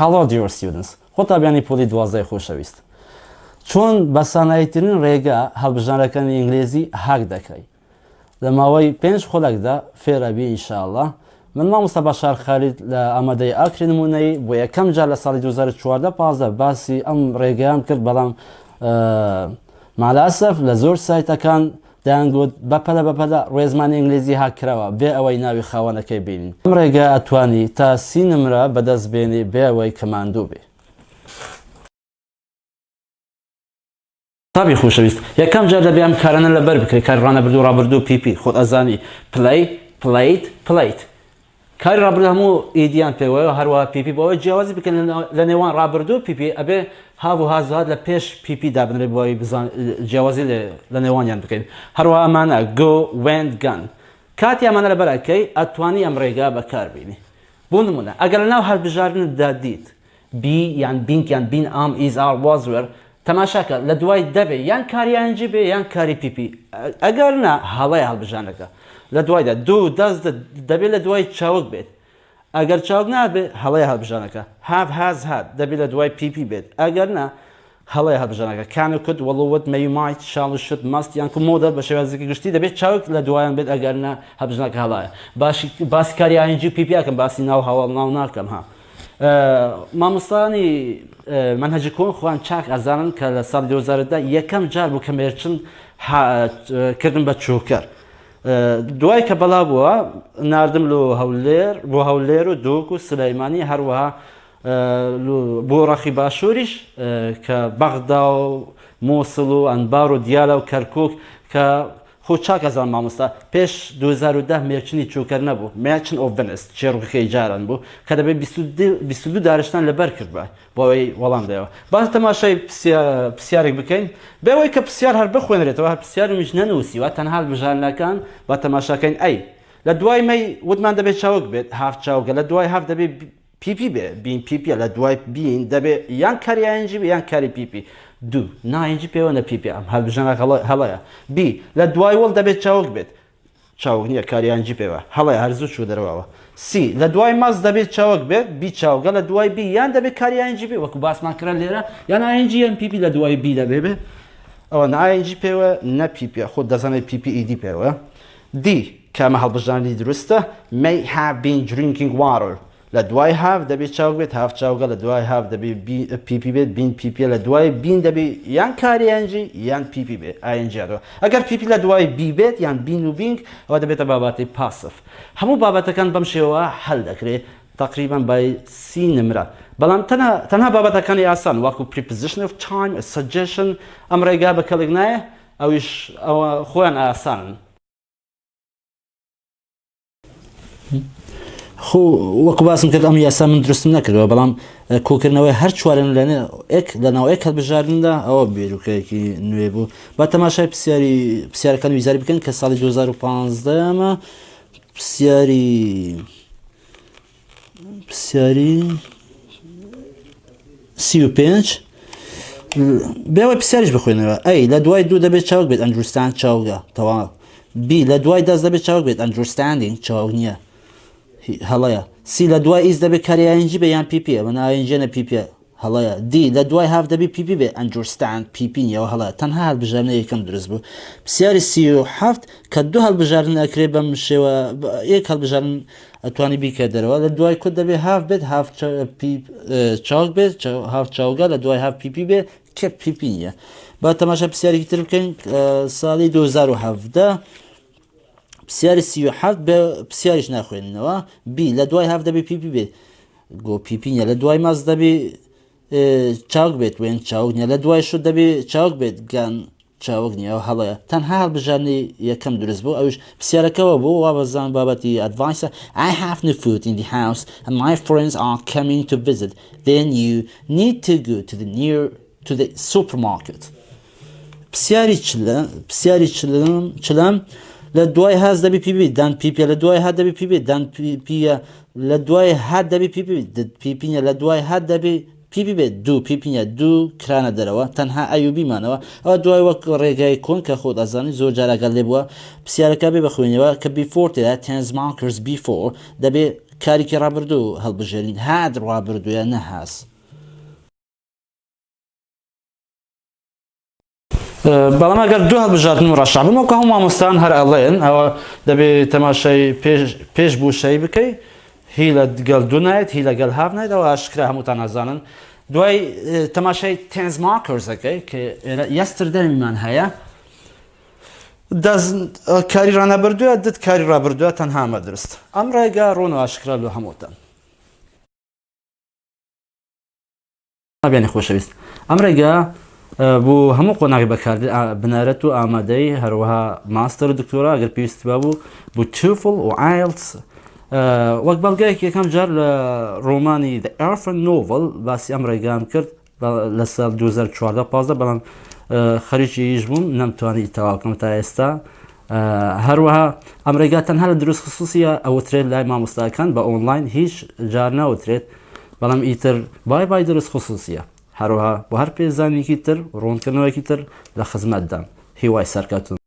Hello dear students. خۆتابیانی پۆلی 12 خۆشەویست. چۆن بە ساناییترین ڕێگە هەڵبژاردنەکانی ئینگلیزی هاک دەکەی. لە ماوەی 5 خولەکدا فێرەبی ئینشاءالله. من مامۆستا بەشار خالید لە ئامادەی ئاکری نمونەی بۆ یەکەم جار لە ساڵی 2014 باسی ئەم ڕێگەیان کرد، بەڵام مالاسف لە زۆر سایتەکان دەیانگوت بەپەلە ڕێزمانی ئینگلیزی هاکراوە بێ ئەوەی ناوی خاوەنەکەی بینین. ئەم ڕێگە ئەتوانی تا 30 نمرە بەدەست بێنی بێ ئەوەی کەماندوو بێ. تابی خۆشەویست، یەکەم جار دەبێ ئەم کارانە لەبەر بکرێت، کاری ڕانەبردوو ڕابردوو پیپی خۆت ئەزانی پلەی پلەیت پلەیت. کاری ڕابردوو هەموو ئیدیان پێوەیە، هەروەها پیپی بۆەوەی جیاوازی بکەن لە نێوان ڕابردوو پیپی ئەبێ هاو و هازات لە پێش پیپی دابنرێ بۆی جیاوازی لە نێوانیان بکەین. هەروەها ئەمانە گۆ وێند گان. کاتی ئەمانە لەبەرەکەی ئەتوانی ئەم ڕێگا بەکاربێنی. بۆ نمونە ئەگەر لەناو هەڵبژاردندا دیت بی یان بینک یان بین ئام ئیز ئار واز وێر، تەماشاکە لە دوای دەبێ یان کاری ئەنجی بێ یان کاری پیپی. ئەگەر نا هەڵەیە هەڵبژاردنەکە لە دوایدا دوو دەست دەبێت لە دوای چاوک بێت. ئەگەر چاوک نابێت هەڵەیە هەڵبژاردنەکە. هاف هاز هات دەبێت لە دوای پیپی بێت. ئەگەر نا هەڵەیە هەڵبژاردنەکە. کان و کت وەڵوت مەیمایت شاڵ شت ماست یان کمۆدە بە شێوازێکی گشتی دەبێت چاوک لە دوایان بێت. ئەگەر نا هەڵبژاردنەکە هەڵەیە. باسی کاری ئاینجی پیپی ئەکەم، باسی ناو هەواڵ ناو ناکەم. ها مامۆستانی منهەجی کۆن خوان چاک ئەزانن کە لە ساڵی 2010 یەکەم جار بوو کە مێرچن کردن بە چۆکەر. دوای کە بەڵا بووە ناردم بۆ هەولێر و دۆک و سلەیمانی، هەروەها بۆ ڕەخی باشووریش کە بەغدا و مۆسڵ و ئەنبار و دیالە و کەرکووک کە خۆ چاک ئەزان مامۆستا پێش 2010 مێرچنی چۆکەر نەبوو. مێرچن ئۆف ڤنس چێڕوخەی جاران بوو کە دەبێت 22 دارشتان لەبەر کرد بە بۆ ئەوەی وەڵام دەیەوە. باز تەماشای پرسیارێک بکەین بێەوەی کە پرسیار هەر بخوێنرێتەوە، هەر پرسیارمیش نەنووسیوە، تەنها هەڵبژاردنەکان با تەماشاکەین. ئەی لە دوای مەی وتمان دەبێت چاوک بێت، هاف چاوکە لە دوای هاف دەبێت پیپی بێ، بین پیپە لە دوای بین دەبێت یان کاری ئاینجی بێ یان کاری پیپی. دوو ناینجی پێوە نە پیپی ئەم هەڵبژاردنەکە هەڵەیە. بی لە دوای وەڵ دەبێت چاوک بێت، چاوک نییە کاری ئاینجی پێوە هەڵەیە هەرزوو چوو دەرەوەوە. سی لە دوای ماز دەبێت چاوک بێت، بی چاوگە لە دوای بی یان دەبێت کاری ئاینجی بێ وەکو باسمان کرا لێرە، یان ئاینجی یان پیپی لە دوای بی دەبێ بێ. ئەوە ناینجی پێوە نە پیپە، خۆت دەزانێت پیپی ئیدی پێوە. دی کامە هەڵبژاردنی دروستە may have been drinking water. لە دوای هاف دەبێت چاوک بێت، هاف چاوگە لە دوای هاف دەبێت پیپی بێت، بین پیپە لە دوای بین دەبێت یان کاری ئەنجی یان پیپی بێت ئاینجیاتەوە. ئەگەر پیپی لە دوای بی بێت یان بین و بینگ ئەوە دەبێتە بابەتی پاسف. هەموو بابەتەکان بەم شێوە هەل دەکرێت تقریبان بای 30 نمرە. بەڵام تەنها بابەتەکانی ئاسان وەکو preposition of time suggestion ئەم ڕێگا بە کەڵک نایە، ئەویش ئەوە خۆیان ئاسانن. وەکو باسم کرد ئەم یاسا من دروستم نەکردەوە، بەڵام کۆکردنەوەی هەر چوارێن لەناو ئەک هەڵبژاردندا ئەوە بیرروکەیەکی نوێ بوو. با تەماشای پرسیارەکان ویزاری بکەن کە ساڵی 2015 پرسیاری 35 بێەوەی پرسیاریش بخوێنەوە. ئەی لە دوای دوو دەبێت چاوک بێت ئەندروستان چاوگە تەواو. بی لە دوای دەست دەبێت چاوک بێت ئەندروستاندینگ چاوک نییە هەڵەیە. سی لە دوای ئیز دەبێت کاری ئاینجی بێ یان پیپە، من ئاینجێنە پیپە هەڵەیە. دی لە دوای هاف دەبێت پیپی بێ ئەندروستاند پیپی نیەوە هەڵەیە. تەنها هەڵبژاردنە یەکەم دروست بوو. پرسیاری 37 کە دوو هەڵبژاردن ئەکرێت بەم شێوە، یەک هەڵبژاردن ئەتوانی بیکە دەرەوە. لە دوای کۆت دەبێت هاف بێت، هاف چاوک بێت، هاف چاوگە لە دوای هاف پیپی بێت کە پیپی نییە. با تەماشا پرسیارێکی تر بکەین ساڵی 2017 پرسیاری 37 بە پرسیاریش ناخوێننەوە. بی لە دوای هاف دەبێت پیپی بێت گۆ پیپی نیە، لە دوای ماز دەبێت چاوک بێت وێن چاوک نیە، لە دوای شت دەبێت چاوک بێت گان چاوک نییەوە هەڵەیە. تەنها هەڵبژاردنی یەکەم دروست بوو. ئەوش پرسیارەکەەوە بوو وا بەزان بابەتی ئەدڤایسە. I have no food in the house and my friends are coming to visit. Then you need to go to the supermarket. پرسیاری چلم لە دوای هاز دەبی پیپی دان پیپە، لە دوای هات دەبی پیپی دان پیپە، لە دوای هات دەبی پیپینە، لە دوای هات دەبی پیپی بێت دوو پیپینە دوو کرانە دەرەوە تەنها ئەیوبیمانەوە. ئەوە دوای وەک ڕێگای کۆن کە خۆت ئەزانی زۆر جارەگەل لێ بووە پرسیارەکە بێ بخوێنەوە کە بیفۆر تێدا تێنز مارکرز بیفۆر دەبێت کارێکی ڕابردوو هەڵبژێرین هاد ڕابردووە نەهاس بەڵام ئەگەر دوو هەڵبژاردن و ڕەشا بمەوە هەموو مامۆستان هەر ئەڵێن ئەوە دەبێت تەماشای پێش بووشەی بکەیت هی لەگەڵ دوو نایێت هی لەگەڵ هاف نایێت ئەوە ئاشکرا هەمووتان نازانن دوای تەماشای تێنز ماکرزەکەی کە یەستردەمیمان هەیە کاری ڕانەبردووە دت کاری ڕابردووە تەنها مەدرست ئەم ڕێگا ڕۆن و ئاشکرا لە هەمووتان بیانی خۆشەویست ئەم ڕێگا بۆ هەموو قۆناغی بەکاردێ بنەرەت و ئامادەی هەروەها ماستەر و دکتۆرا ئەگەر پێویستی بوو بۆ توفل و ئایلتس وەک بەڵگەیەک یەکەم جار لە ڕۆمانی The Orphan Novel باسی ئەم ڕێگام کرد لە ساڵ 2014 بەڵام خەریکی ئیش بووم نەمتوانی تەواوکەم تا ئێستا هەروەها ئەم ڕێگا تەنها لە دروست خصوصیە ئەوترێت لای مامۆستاکان بە ئۆنلاین هیچ جار ناوترێت بەڵام ئیتر بای دروست خصوصیە هەروەها بۆ هەر پێزانێکی تر ڕوونکردنەوەیەکی تر لە خزمەتدام هیوای سەرکەوتن